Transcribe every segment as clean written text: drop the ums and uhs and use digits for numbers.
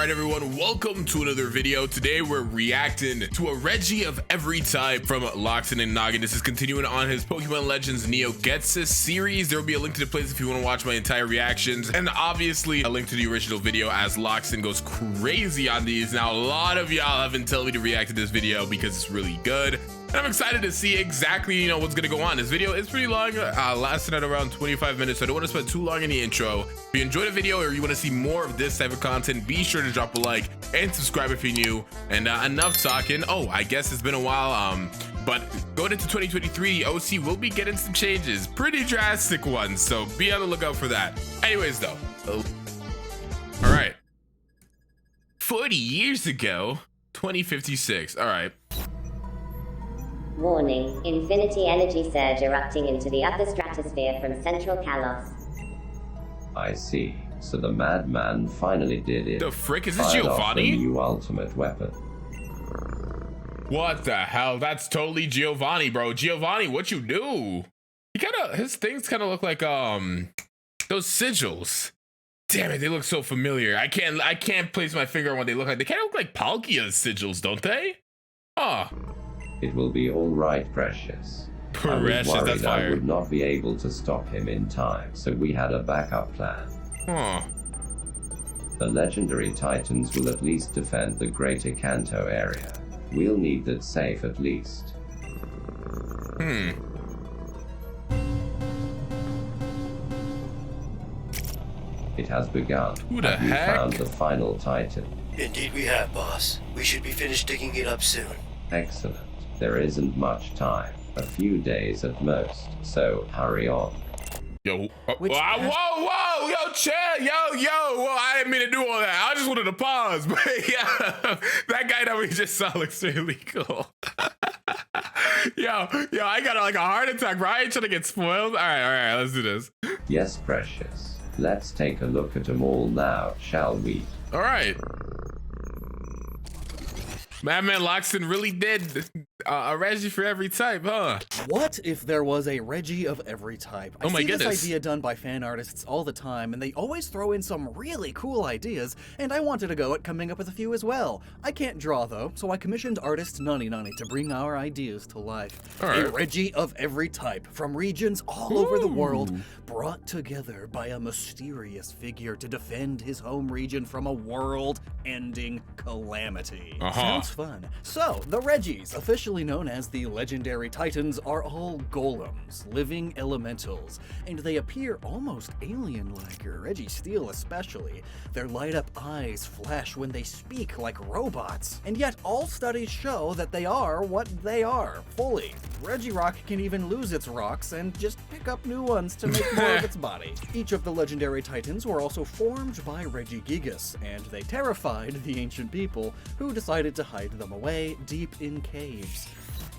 Alright everyone, welcome to another video. Today we're reacting to a Regi of every type from Loxin and Noggin. This is continuing on his Pokemon Legends Neo Ghetsis series. There will be a link to the place if you want to watch my entire reactions, and obviously a link to the original video as Loxin goes crazy on these. Now a lot of y'all have been telling me to react to this video because it's really good. And I'm excited to see exactly, what's gonna go on. This video is pretty long, lasting at around 25 minutes, so I don't want to spend too long in the intro. If you enjoyed the video or you want to see more of this type of content, be sure to drop a like and subscribe if you're new. And enough talking. Oh, I guess it's been a while, but going into 2023, the OC will be getting some changes, pretty drastic ones, so be on the lookout for that. Anyways though, all right, 40 years ago, 2056. All right. Warning, infinity energy surge erupting into the upper stratosphere from central Kalos. I see. So the madman finally did it. The frick, is this Fired off Giovanni? the new ultimate weapon. What the hell? That's totally Giovanni, bro. Giovanni, what you do? His things kind of look like those sigils. Damn it, they look so familiar. I can't place my finger on what they look like. They kind of look like Palkia's sigils, don't they? Oh. It will be all right, Precious. Precious, I was that's worried I fire. would not be able to stop him in time, so we had a backup plan. Huh. The legendary Titans will at least defend the greater Kanto area. We'll need that safe at least. It has begun. Who the Have you heck? found the final Titan? Indeed we have, boss. We should be finished digging it up soon. Excellent. There isn't much time. A few days at most, so hurry on. Yo, whoa, yo, chill, whoa, I didn't mean to do all that. I just wanted to pause, but yeah, that guy that we just saw looks really cool. yo, I got like a heart attack, bro. I ain't trying to get spoiled. All right, let's do this. Yes, Precious. Let's take a look at them all now, shall we? All right. Madman Loxin really did a Regi for every type, huh? What if there was a Regi of every type? I Oh my see goodness. this idea done by fan artists all the time, and they always throw in some really cool ideas, and I wanted to go at coming up with a few as well. I can't draw though, so I commissioned artist Nani to bring our ideas to life. All right. A Regi of every type, from regions all over the world, brought together by a mysterious figure to defend his home region from a world-ending calamity. Sounds fun. So, the Regis, officially known as the legendary Titans, are all golems, living elementals, and they appear almost alien-like, Regi Steel especially. Their light-up eyes flash when they speak like robots, and yet all studies show that they are what they are, fully. Regirock can even lose its rocks and just pick up new ones to make more of its body. Each of the legendary Titans were also formed by Regi Gigas, and they terrified the ancient people, who decided to hide them away deep in caves.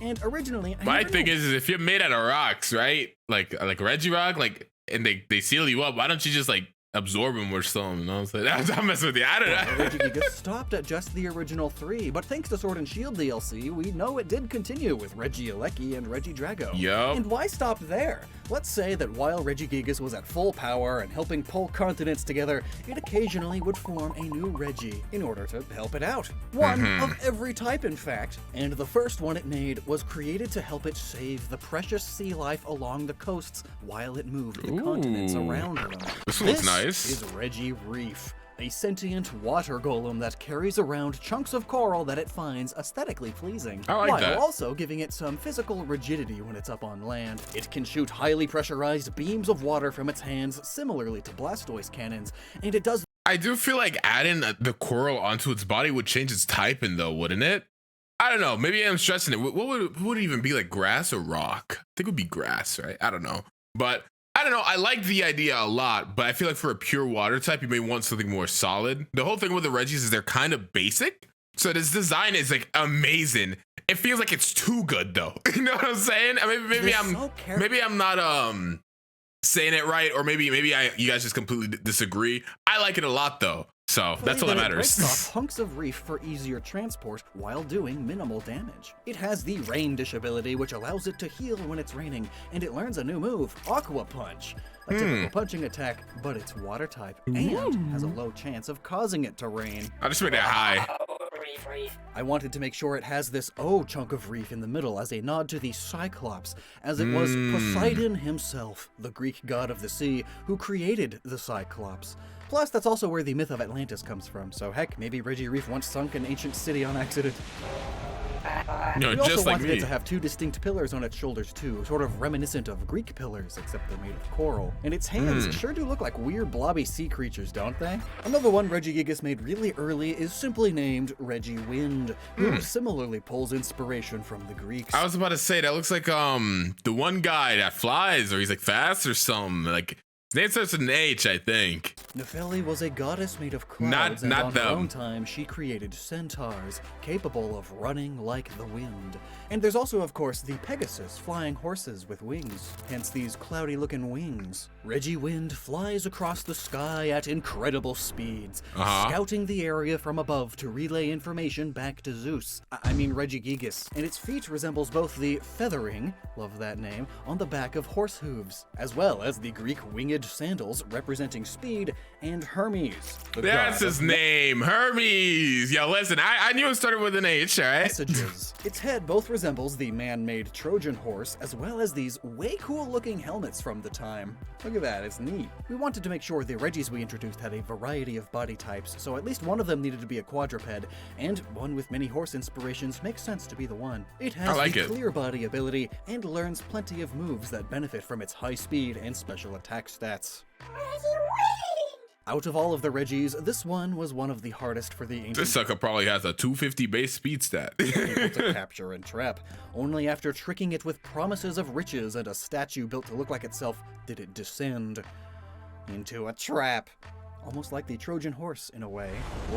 And originally, My thing is if you're made out of rocks, right? Like Regirock, and they seal you up, why don't you just absorb them or something? You know what I'm saying? I'm messing with you. I don't know. Regi Gigas stopped at just the original 3, but thanks to Sword and Shield DLC, we know it did continue with Regi Alecki and Regi Drago. Yup. And why stop there? Let's say that while Regi Gigas was at full power and helping pull continents together, it occasionally would form a new Regi in order to help it out. One of every type, in fact. And the first one it made was created to help it save the precious sea life along the coasts while it moved the continents around them. This looks nice. Is Regi Reef, a sentient water golem that carries around chunks of coral that it finds aesthetically pleasing, I like while that. also giving it some physical rigidity when it's up on land. It can shoot highly pressurized beams of water from its hands, similarly to Blastoise cannons, and it does. I do feel like adding the coral onto its body would change its typing though, wouldn't it? I don't know. Maybe I'm stressing it. What would it even be, like grass or rock? I think it would be grass, right? I don't know. But I don't know. I like the idea a lot, but I feel like for a pure water type, you may want something more solid. The whole thing with the Regis is they're kind of basic. So this design is amazing. It feels like it's too good though. You know what I'm saying? I mean, maybe I'm not saying it right, or maybe you guys just completely disagree. I like it a lot though. So that's all that It breaks matters. off hunks of reef for easier transport while doing minimal damage. It has the Rain Dish ability, which allows it to heal when it's raining, and it learns a new move, Aqua Punch. A typical punching attack, but it's water type, and has a low chance of causing it to rain. I'll just make that high. I wanted to make sure it has this chunk of reef in the middle as a nod to the Cyclops, as it was Poseidon himself, the Greek god of the sea, who created the Cyclops. Plus, that's also where the myth of Atlantis comes from, so heck, maybe Reggie Reef once sunk an ancient city on accident. No, We also just like wanted me. it to have two distinct pillars on its shoulders too, sort of reminiscent of Greek pillars, except they're made of coral. And its hands sure do look like weird blobby sea creatures, don't they? Another one Regi Gigas made really early is simply named Reggie Wind, who similarly pulls inspiration from the Greeks. I was about to say that looks like the one guy that flies, or he's like fast or something. Like his name starts with an H, I think. Nefeli was a goddess made of clouds, and Not on her them. own time she created centaurs, capable of running like the wind. And there's also, of course, the Pegasus, flying horses with wings, hence these cloudy-looking wings. Reggie Wind flies across the sky at incredible speeds, scouting the area from above to relay information back to Zeus. I mean Reggie Gigas. And its feet resembles both the feathering, love that name, on the back of horse hooves, as well as the Greek winged sandals representing speed, and Hermes, the That's god his of name, Hermes. Yo, listen, I knew it started with an H, all right? messages. Its head both resembles the man-made Trojan horse, as well as these way cool-looking helmets from the time. Look at that, it's neat. We wanted to make sure the Reggies we introduced had a variety of body types, so at least one of them needed to be a quadruped, and one with many horse inspirations makes sense to be the one. It has I like the it. clear body ability, and learns plenty of moves that benefit from its high speed and special attack stats. Out of all of the Reggies, this one was one of the hardest for the ancient This sucker probably has a 250 base speed stat. people to capture and trap. Only after tricking it with promises of riches and a statue built to look like itself did it descend into a trap. Almost like the Trojan horse in a way.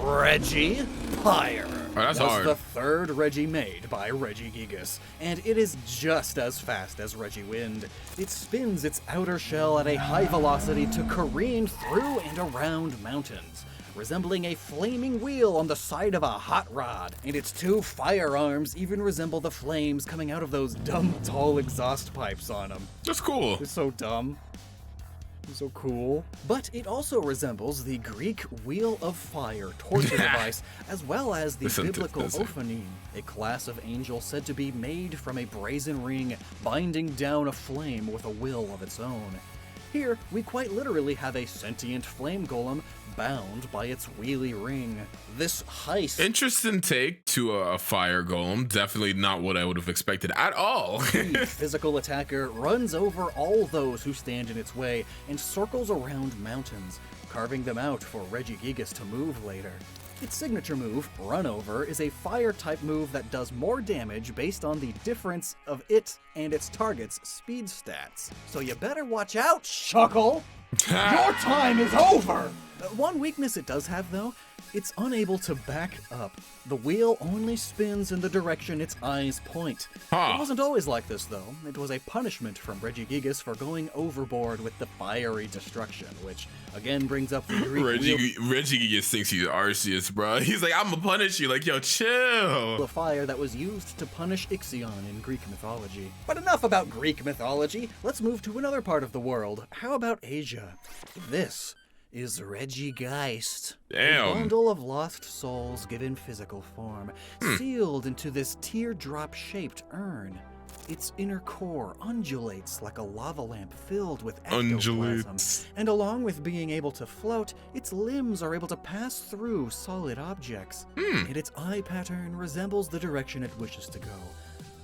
Regi Fire that's was hard. the third Reggie made by Reggie Gigas, and it is just as fast as Reggie Wind. It spins its outer shell at a high velocity to careen through and around mountains, resembling a flaming wheel on the side of a hot rod. And its two firearms even resemble the flames coming out of those dumb tall exhaust pipes on them. That's cool. It's so dumb. So cool. But it also resembles the Greek Wheel of Fire torture device, as well as the Listen to biblical this. Ophanim, a class of angel said to be made from a brazen ring, binding down a flame with a will of its own. Here, we quite literally have a sentient flame golem bound by its wheelie ring. This heist Interesting take to a fire golem. Definitely not what I would have expected at all. The physical attacker runs over all those who stand in its way and circles around mountains, carving them out for Reggie Gigas to move later. Its signature move, Run Over, is a fire-type move that does more damage based on the difference of it and its target's speed stats. So you better watch out, Shuckle! Your time is over! One weakness it does have, though, it's unable to back up. The wheel only spins in the direction its eyes point. Huh. It wasn't always like this, though. It was a punishment from Reggie Gigas for going overboard with the fiery destruction, which again brings up the Greek wheel Reggie just thinks he's Arceus, bro. He's like, I'm gonna punish you. Like, yo, chill. of fire that was used to punish Ixion in Greek mythology. But enough about Greek mythology. Let's move to another part of the world. How about Asia? This is Regi Geist. Damn. A bundle of lost souls given physical form, sealed into this teardrop-shaped urn. Its inner core undulates like a lava lamp filled with ectoplasm. Undulates. And along with being able to float, its limbs are able to pass through solid objects. And its eye pattern resembles the direction it wishes to go.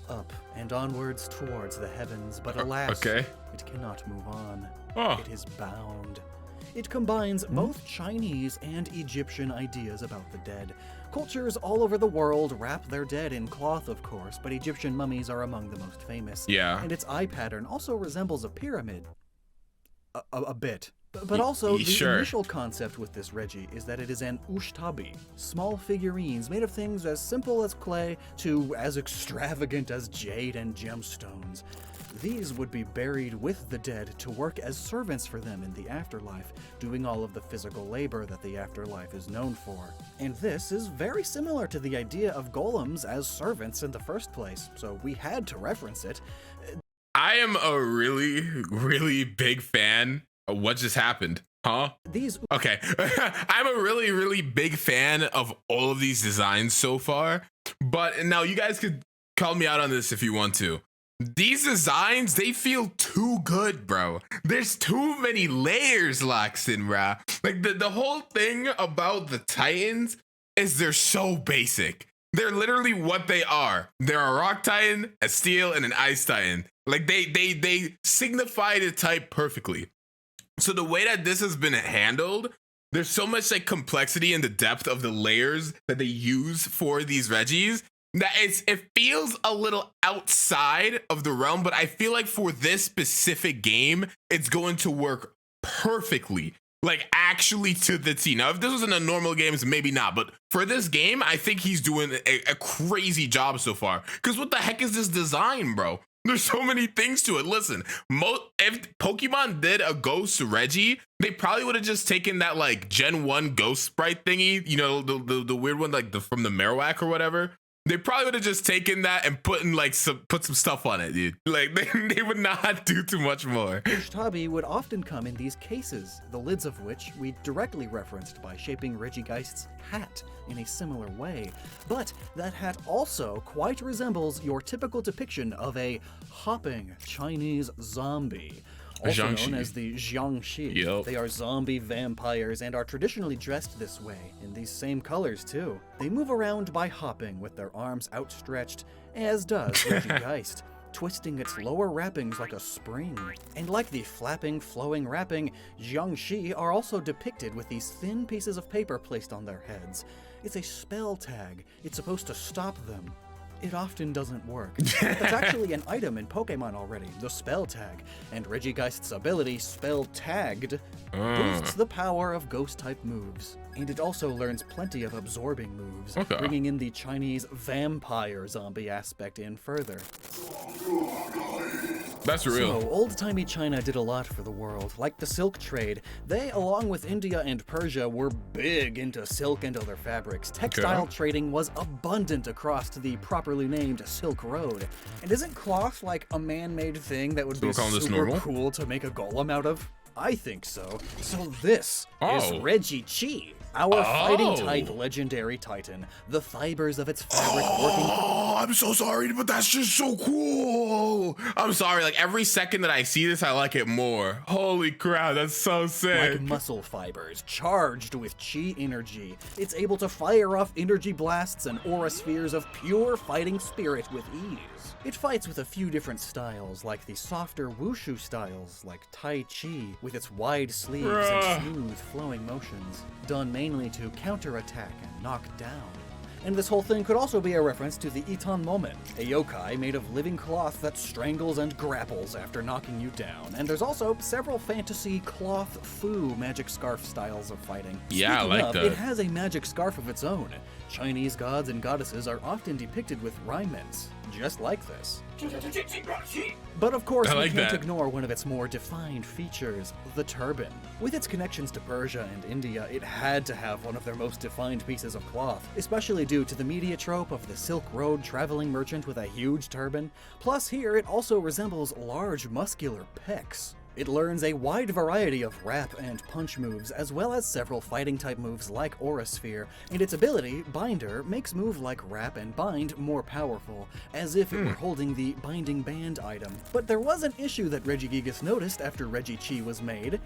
Up and onwards towards the heavens, but alas, okay. it cannot move on. Oh. It is bound. It combines both Chinese and Egyptian ideas about the dead. Cultures all over the world wrap their dead in cloth, of course, but Egyptian mummies are among the most famous. Yeah. And its eye pattern also resembles a pyramid. A bit. But also, the sure. initial concept with this Reggie is that it is an ushtabi, small figurines made of things as simple as clay to as extravagant as jade and gemstones. These would be buried with the dead to work as servants for them in the afterlife, doing all of the physical labor that the afterlife is known for. And this is very similar to the idea of golems as servants in the first place, so we had to reference it. I am a really big fan of what just happened. Huh? Okay. I'm a really big fan of all of these designs so far, but now you guys could call me out on this if you want to. These designs, they feel too good, bro. There's too many layers, Loxton, bro. Like the whole thing about the Titans is they're so basic. They're literally what they are. They're a rock Titan, a steel, and an ice Titan. Like they signify the type perfectly. So the way that this has been handled, there's so much like complexity in the depth of the layers that they use for these Regis that it feels a little outside of the realm, but I feel like for this specific game, it's going to work perfectly. Like actually to the T. Now, if this was in a normal game, maybe not, but for this game, I think he's doing a crazy job so far. Because what the heck is this design, bro? There's so many things to it. Listen, if Pokemon did a Ghost Reggie, they probably would have just taken that like Gen 1 Ghost Sprite thingy, you know, the weird one like from the Marowak or whatever. They probably would have just taken that and put some stuff on it, dude. Like they would not do too much more. Tabi would often come in these cases, the lids of which we directly referenced by shaping Regigeist's hat in a similar way. But that hat also quite resembles your typical depiction of a hopping Chinese zombie. Also known as the Jiangxi. Yep. They are zombie vampires and are traditionally dressed this way, in these same colors too. They move around by hopping with their arms outstretched, as does Regigeist, twisting its lower wrappings like a spring. And like the flapping, flowing wrapping, Jiangxi are also depicted with these thin pieces of paper placed on their heads. It's a spell tag. It's supposed to stop them. It often doesn't work. That's actually an item in Pokemon already, the Spell Tag, and Regigeist's ability, Spell Tagged, boosts the power of Ghost-type moves. And it also learns plenty of absorbing moves, bringing in the Chinese vampire zombie aspect in further. That's real. So, old-timey China did a lot for the world. Like the silk trade, they, along with India and Persia, were big into silk and other fabrics. Textile trading was abundant across the properly named Silk Road. And isn't cloth like a man-made thing that would be super cool to make a golem out of? I think so. So this is Regi Chi, our fighting type legendary titan. The fibers of its fabric working. Oh, I'm so sorry, but that's just so cool. I'm sorry, like every second that I see this, I like it more. Holy crap, that's so sick. Like muscle fibers, charged with chi energy. It's able to fire off energy blasts and aura spheres of pure fighting spirit with ease. It fights with a few different styles, like the softer wushu styles, like Tai Chi, with its wide sleeves and smooth flowing motions, done mainly to counterattack and knock down. And this whole thing could also be a reference to the Itan Moment, a yokai made of living cloth that strangles and grapples after knocking you down. And there's also several fantasy cloth fu magic scarf styles of fighting. Yeah, I like that. It has a magic scarf of its own. Chinese gods and goddesses are often depicted with raiments, just like this. But of course, we can't ignore one of its more defined features, the turban. With its connections to Persia and India, it had to have one of their most defined pieces of cloth, especially due to the media trope of the Silk Road traveling merchant with a huge turban. Plus here, it also resembles large muscular pecs. It learns a wide variety of wrap and punch moves, as well as several fighting-type moves like Aura Sphere, and its ability, Binder, makes move like Wrap and Bind more powerful, as if it were holding the Binding Band item. But there was an issue that Regigigas noticed after Regi Chi was made.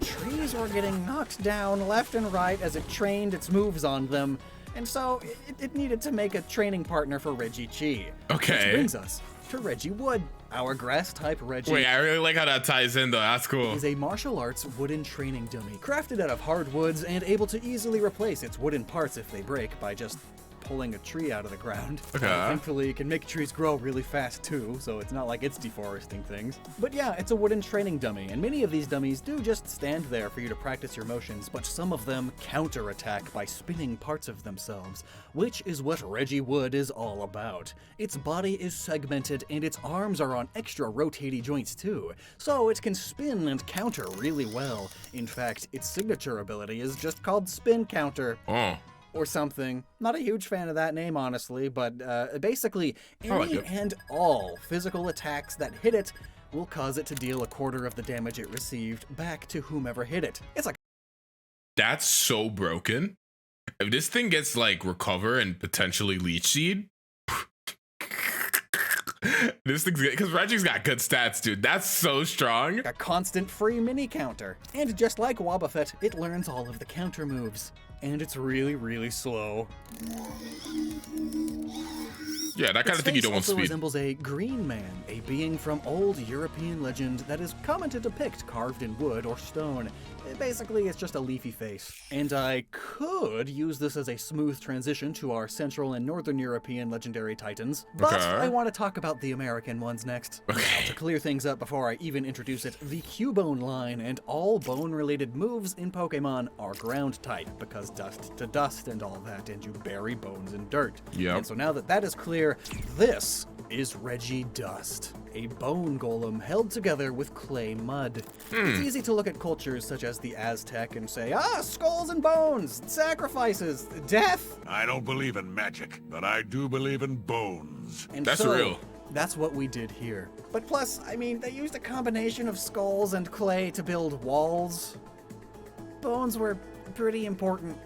Trees were getting knocked down left and right as it trained its moves on them, and so it needed to make a training partner for Regi Chi. Okay. Which brings us to Regi Wood, our grass-type Regi. Wait, I really like how that ties in though, that's cool. Is a martial arts wooden training dummy, crafted out of hardwoods and able to easily replace its wooden parts if they break by just pulling a tree out of the ground. Okay. Thankfully, it can make trees grow really fast too, so it's not like it's deforesting things. But yeah, it's a wooden training dummy, and many of these dummies do just stand there for you to practice your motions, but some of them counterattack by spinning parts of themselves, which is what Reggie Wood is all about. Its body is segmented, and its arms are on extra rotating joints too, so it can spin and counter really well. In fact, its signature ability is just called Spin Counter. Oh. Or something. Not a huge fan of that name, honestly, but basically, like any it. and all physical attacks that hit it will cause it to deal a quarter of the damage it received back to whomever hit it. It's like That's so broken. If this thing gets like Recover and potentially Leech Seed, this thing's good because Reggie's got good stats, dude. That's so strong. a constant free mini counter. And just like Wobbuffet, it learns all of the counter moves. And it's really, really slow. Yeah, that kind Its of thing you face don't want also speed. resembles a green man, a being from old European legend that is common to depict carved in wood or stone. Basically, it's just a leafy face. And I could use this as a smooth transition to our Central and Northern European legendary titans, but Okay. I want to talk about the American ones next. Now, to clear things up before I even introduce it, the Cubone line and all bone-related moves in Pokemon are ground type, because dust to dust and all that, and you bury bones in dirt. Yep. And so now that that is clear, this is Regi Dust, a bone golem held together with clay mud. It's easy to look at cultures such as the Aztec and say, skulls and bones, sacrifices, death. I don't believe in magic, but I do believe in bones. And That's so, real. That's what we did here. But plus, I mean, they used a combination of skulls and clay to build walls. Bones were pretty important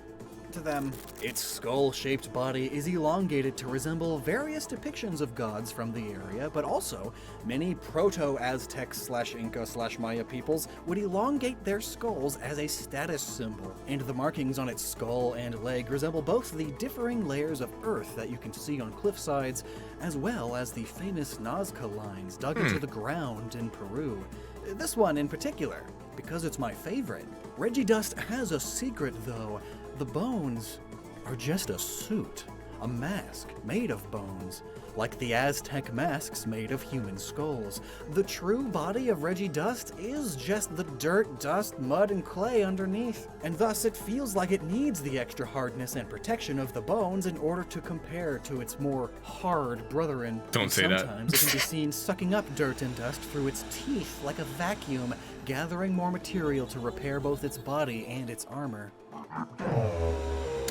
to them. Its skull-shaped body is elongated to resemble various depictions of gods from the area, but also many proto-Aztec/Inca/Maya peoples would elongate their skulls as a status symbol, and the markings on its skull and leg resemble both the differing layers of earth that you can see on cliff sides, as well as the famous Nazca lines dug into the ground in Peru. This one in particular, because it's my favorite. Regi Dust has a secret though. The bones are just a suit, a mask made of bones, like the Aztec masks made of human skulls. The true body of Regi Dust is just the dirt, dust, mud, and clay underneath, and thus it feels like it needs the extra hardness and protection of the bones in order to compare to its more hard brethren. Don't And say that. Sometimes it can be seen sucking up dirt and dust through its teeth like a vacuum, gathering more material to repair both its body and its armor.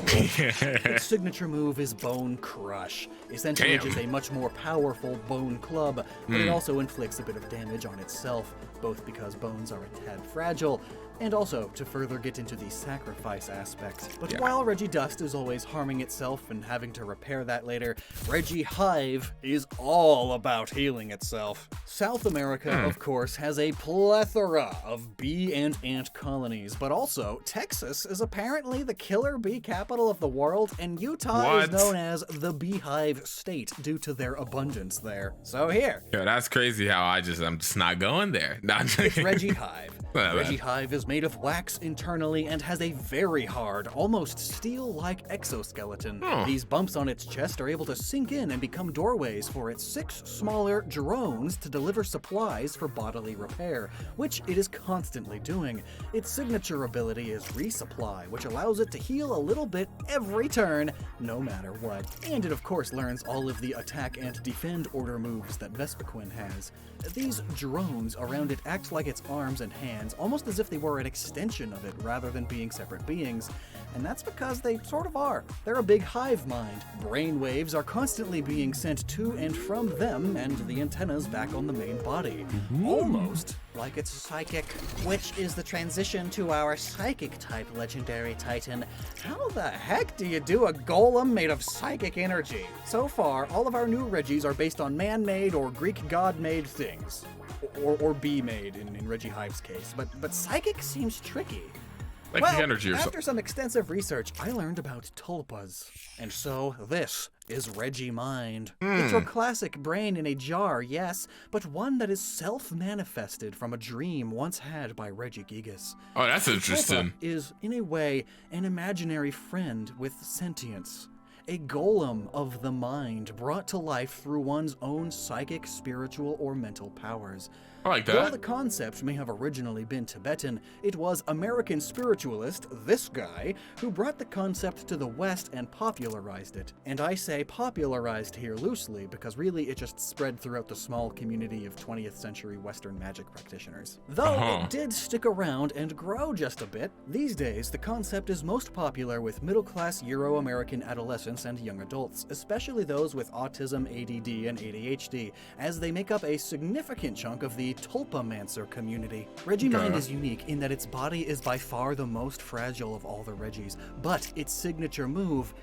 Its signature move is Bone Crush. Essentially Damn. just a much more powerful bone club, but it also inflicts a bit of damage on itself, both because bones are a tad fragile, and also to further get into the sacrifice aspect. But Yeah. while Regi Dust is always harming itself and having to repair that later, Regi Hive is all about healing itself. South America, of course, has a plethora of bee and ant colonies, but also Texas is apparently the killer bee capital of the world, and Utah is What? known as the Beehive State due to their abundance there. So here, Yo, that's crazy how I'm just not going there. Nah, I'm it's joking. Regi Hive. Not bad. Regi Hive is made of wax internally and has a very hard, almost steel-like exoskeleton. Huh. These bumps on its chest are able to sink in and become doorways for its 6 smaller drones to deliver supplies for bodily repair, which it is constantly doing. Its signature ability is Resupply, which allows it to heal a little bit every turn, no matter what. And it of course learns all of the attack and defend order moves that Vespiquen has. These drones around it act like its arms and hands, almost as if they were an extension of it rather than being separate beings. And that's because they sort of are. They're a big hive mind. Brain waves are constantly being sent to and from them and the antennas back on the main body. Almost like it's psychic, which is the transition to our psychic type legendary titan. How the heck do you do a golem made of psychic energy? So far, all of our new Regis are based on man-made or Greek god-made things. Or bee-made in Regi Hive's case, but psychic seems tricky. Like Well, the energy or after something. some extensive research, I learned about tulpas. And so this is Regi Mind. It's your classic brain in a jar, yes, but one that is self-manifested from a dream once had by Regi Gigas. Oh, that's interesting. Tulpa is, in a way, an imaginary friend with sentience. a golem of the mind brought to life through one's own psychic, spiritual, or mental powers. I like Though that. the concept may have originally been Tibetan, it was American spiritualist, this guy, who brought the concept to the West and popularized it. And I say popularized here loosely, because really it just spread throughout the small community of 20th century Western magic practitioners. Though it did stick around and grow just a bit, these days the concept is most popular with middle-class Euro-American adolescents and young adults, especially those with autism, ADD, and ADHD, as they make up a significant chunk of the Tulpamancer community. Regi Mind is unique in that its body is by far the most fragile of all the Regis, but its signature move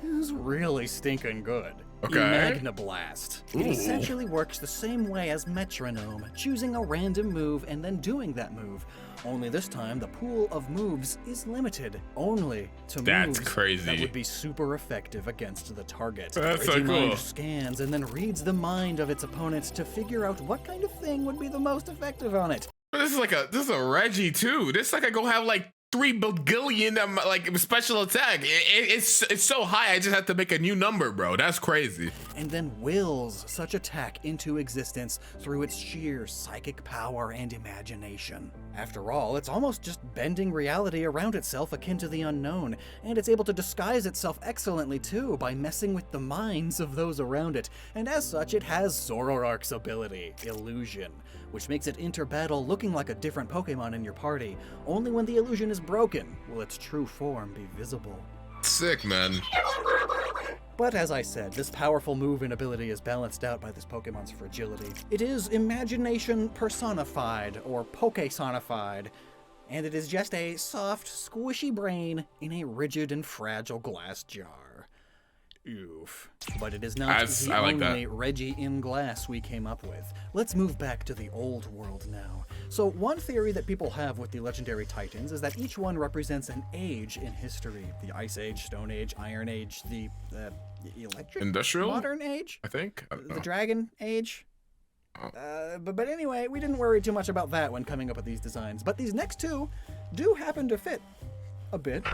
is really stinking good. Magna Blast. It essentially works the same way as Metronome, choosing a random move and then doing that move. Only this time, the pool of moves is limited only to moves that would be super effective against the target. That's so Regi cool. Mind scans and then reads the mind of its opponent to figure out what kind of thing would be the most effective on it. This is a Reggie too. This like I go have like 3 billion like special attack. It's so high. I just have to make a new number, bro. That's crazy. And then wills such attack into existence through its sheer psychic power and imagination. After all, it's almost just bending reality around itself akin to the unknown, and it's able to disguise itself excellently too by messing with the minds of those around it, and as such it has Zoroark's ability, Illusion, which makes it enter battle looking like a different Pokemon in your party. Only when the illusion is broken will its true form be visible. Sick, man. But as I said, this powerful move and ability is balanced out by this Pokemon's fragility. It is imagination personified, or Pokesonified, and it is just a soft, squishy brain in a rigid and fragile glass jar. Oof. But it is not the only Reggie in glass we came up with. Let's move back to the old world now. So one theory that people have with the legendary Titans is that each one represents an age in history. The Ice Age, Stone Age, Iron Age, the Electric? Industrial? Modern Age? I think. I don't know. The Dragon Age? But anyway, we didn't worry too much about that when coming up with these designs. But these next two do happen to fit a bit.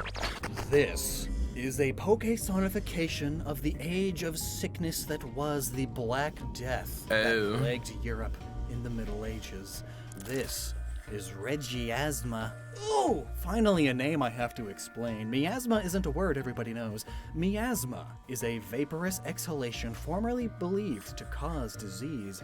This is a Pokesonification of the age of sickness that was the Black Death that plagued Europe in the Middle Ages. This is Regi Asthma. Oh, finally a name I have to explain. Miasma isn't a word everybody knows. Miasma is a vaporous exhalation formerly believed to cause disease.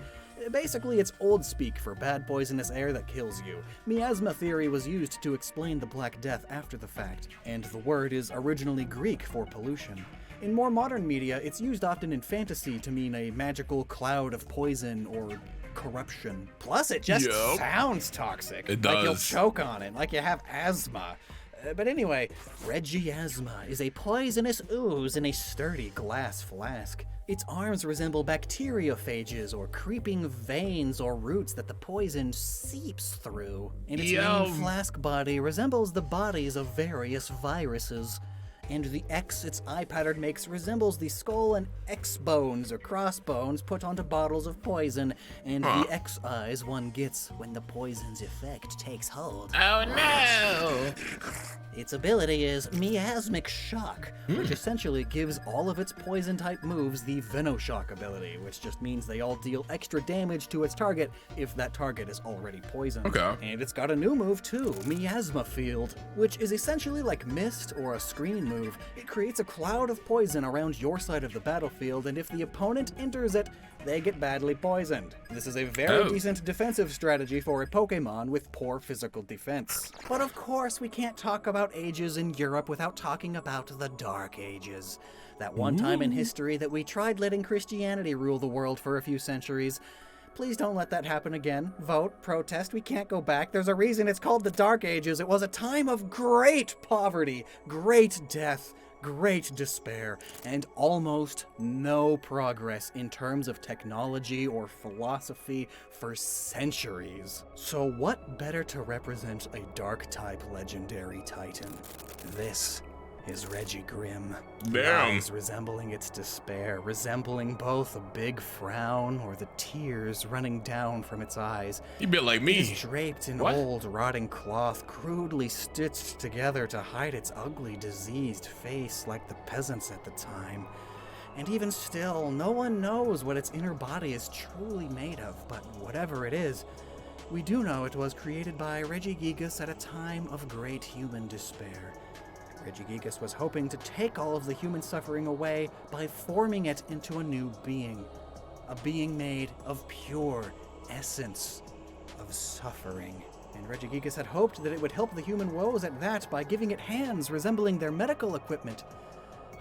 Basically, it's old speak for bad poisonous air that kills you. Miasma theory was used to explain the Black Death after the fact, and the word is originally Greek for pollution. In more modern media, it's used often in fantasy to mean a magical cloud of poison or corruption. Plus, it just sounds toxic. It does. Like you'll choke on it, like you have asthma. But anyway, Regi Asthma is a poisonous ooze in a sturdy glass flask. Its arms resemble bacteriophages or creeping veins or roots that the poison seeps through. And its main flask body resembles the bodies of various viruses. And the X its eye pattern makes resembles the skull and X bones or crossbones put onto bottles of poison, and the X eyes one gets when the poison's effect takes hold. Oh no! Its ability is Miasmic Shock, which essentially gives all of its poison-type moves the Venoshock ability, which just means they all deal extra damage to its target if that target is already poisoned. Okay. And it's got a new move too, Miasma Field, which is essentially like Mist or a screen move. It creates a cloud of poison around your side of the battlefield, and if the opponent enters it, they get badly poisoned. This is a very decent defensive strategy for a Pokemon with poor physical defense. But of course, we can't talk about ages in Europe without talking about the Dark Ages. That one time in history that we tried letting Christianity rule the world for a few centuries. Please don't let that happen again. Vote, protest, we can't go back. There's a reason it's called the Dark Ages. It was a time of great poverty, great death, great despair, and almost no progress in terms of technology or philosophy for centuries. So what better to represent a Dark-type legendary Titan? This is Regi Grim. Damn. Eyes resembling its despair, resembling both a big frown or the tears running down from its eyes. You a bit like It me. is draped in What? old, rotting cloth, crudely stitched together to hide its ugly, diseased face like the peasants at the time. And even still, no one knows what its inner body is truly made of, but whatever it is, we do know it was created by Reggie Gigas at a time of great human despair. Reggie Gigas was hoping to take all of the human suffering away by forming it into a new being. A being made of pure essence of suffering. And Reggie Gigas had hoped that it would help the human woes at that by giving it hands resembling their medical equipment.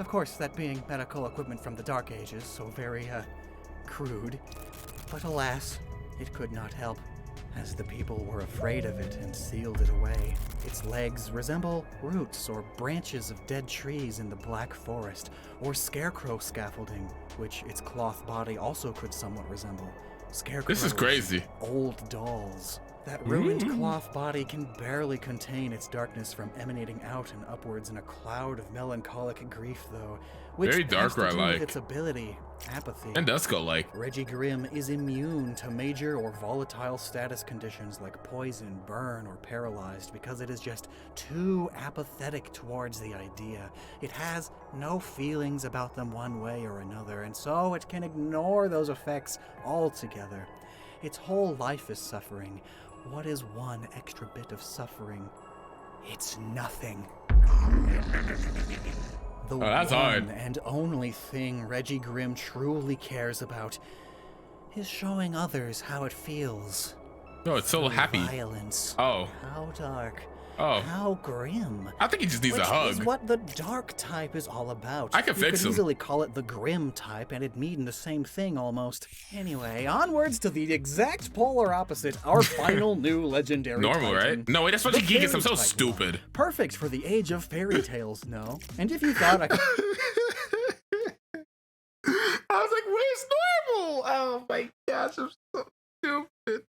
Of course, that being medical equipment from the Dark Ages, so very, crude. But alas, it could not help, as the people were afraid of it and sealed it away. Its legs resemble roots or branches of dead trees in the Black Forest, or scarecrow scaffolding, which its cloth body also could somewhat resemble. Scarecrows, This is crazy. old dolls. That ruined cloth body can barely contain its darkness from emanating out and upwards in a cloud of melancholic grief, though, which Very has dark, to do like. with its ability, apathy. And Dusko like. Regi Grim is immune to major or volatile status conditions like poison, burn, or paralyzed because it is just too apathetic towards the idea. It has no feelings about them one way or another, and so it can ignore those effects altogether. Its whole life is suffering. What is one extra bit of suffering? It's nothing. The that's one hard. and only thing Regi Grim truly cares about is showing others how it feels. No, it's so Through happy. Violence. Oh. How dark. Oh. How grim. I think he just needs Which a hug. is what the dark type is all about. I can You fix could him. easily call it the grim type, and it'd mean the same thing almost. Anyway, onwards to the exact polar opposite, our final new legendary Normal, titan. right? No, wait, that's what The you geek is. I'm so fairy titan. stupid. Perfect for the age of fairy tales, no? And if you thought I could I was like, where's normal? Oh my gosh, I'm so stupid.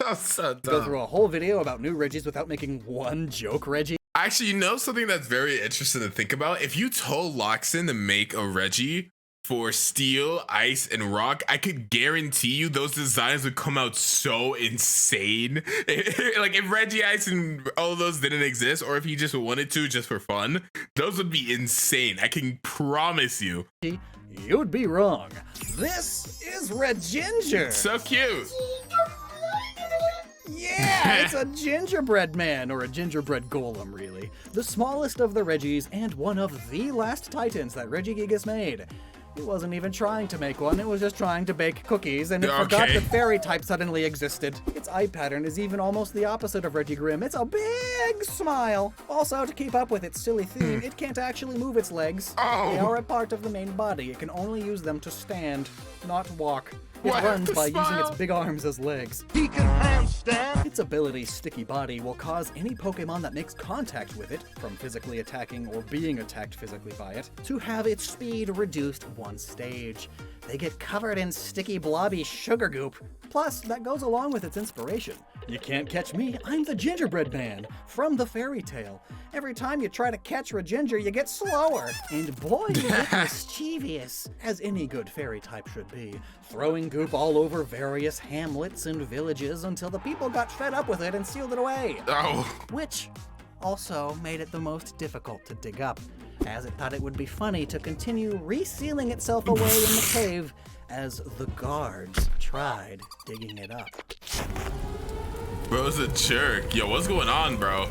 I'm so dumb. go through a whole video about new Regis without making one joke, Reggie, Actually, you know something that's very interesting to think about? If you told Loxin to make a Reggie for Steel, Ice, and Rock, I could guarantee you those designs would come out so insane. Like if Reggie Ice and all those didn't exist, or if he just wanted to just for fun, those would be insane. I can promise you. you'd be wrong. This is Red Ginger. So cute. Yeah, it's a gingerbread man, or a gingerbread golem, really. The smallest of the Reggies, and one of the last Titans that Reggie Gigas made. It wasn't even trying to make one, it was just trying to bake cookies, and it forgot Okay. that fairy type suddenly existed. Its eye pattern is even almost the opposite of Regi Grim. It's a big smile. Also, to keep up with its silly theme, it can't actually move its legs. Oh. They are a part of the main body. It can only use them to stand, not walk. It What? runs The by using smile? its big arms as legs. He can handstand. Its ability's sticky body will cause any Pokemon that makes contact with it, from physically attacking or being attacked physically by it, to have its speed reduced one stage. They get covered in sticky blobby sugar goop. Plus, that goes along with its inspiration. You can't catch me, I'm the gingerbread man, from the fairy tale. Every time you try to catch Reginger, you get slower. And boy, you get mischievous, as any good fairy type should be, throwing goop all over various hamlets and villages until the people got fed up with it and sealed it away. Oh. Which also made it the most difficult to dig up, as it thought it would be funny to continue resealing itself away in the cave as the guards tried digging it up. Bro's a jerk. Yo, what's going on, bro?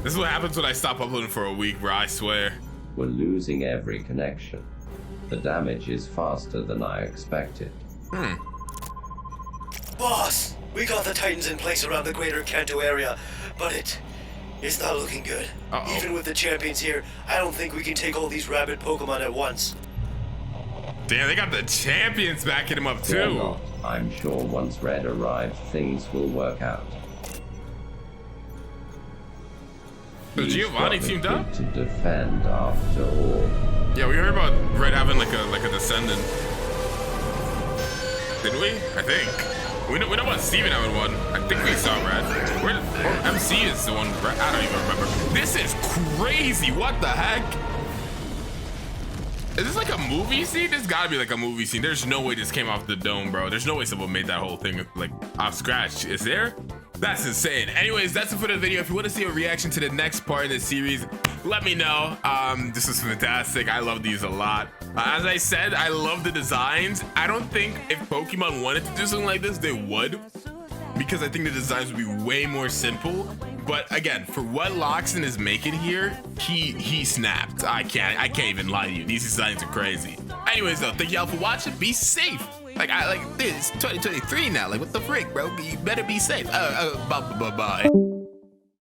This is what happens when I stop uploading for a week, bro. I swear. We're losing every connection. The damage is faster than I expected. Boss, we got the Titans in place around the greater Kanto area, but it's not looking good. Uh-oh. Even with the champions here, I don't think we can take all these rabid Pokemon at once. Damn, they got the champions backing him up Fear too. not. I'm sure once Red arrives, things will work out. So He's Giovanni got teamed it up? to defend after all. Yeah, we heard about Red having like a descendant. Didn't we? I think. We know about Steven having one. I think we saw Red. Where MC is the one. I don't even remember. This is crazy. What the heck? Is this like a movie scene? This gotta be like a movie scene. There's no way this came off the dome, bro. There's no way someone made that whole thing like off scratch. Is there? That's insane. Anyways, that's it for the video. If you want to see a reaction to the next part in the series, let me know. This is fantastic. I love these a lot. As I said, I love the designs. I don't think if Pokemon wanted to do something like this, they would, because I think the designs would be way more simple. But again, for what Loxton is making here, he snapped. I can't even lie to you. These designs are crazy. Anyways, though, thank y'all for watching. Be safe. Like this, 2023 now. Like, what the frick, bro? You better be safe. Bye.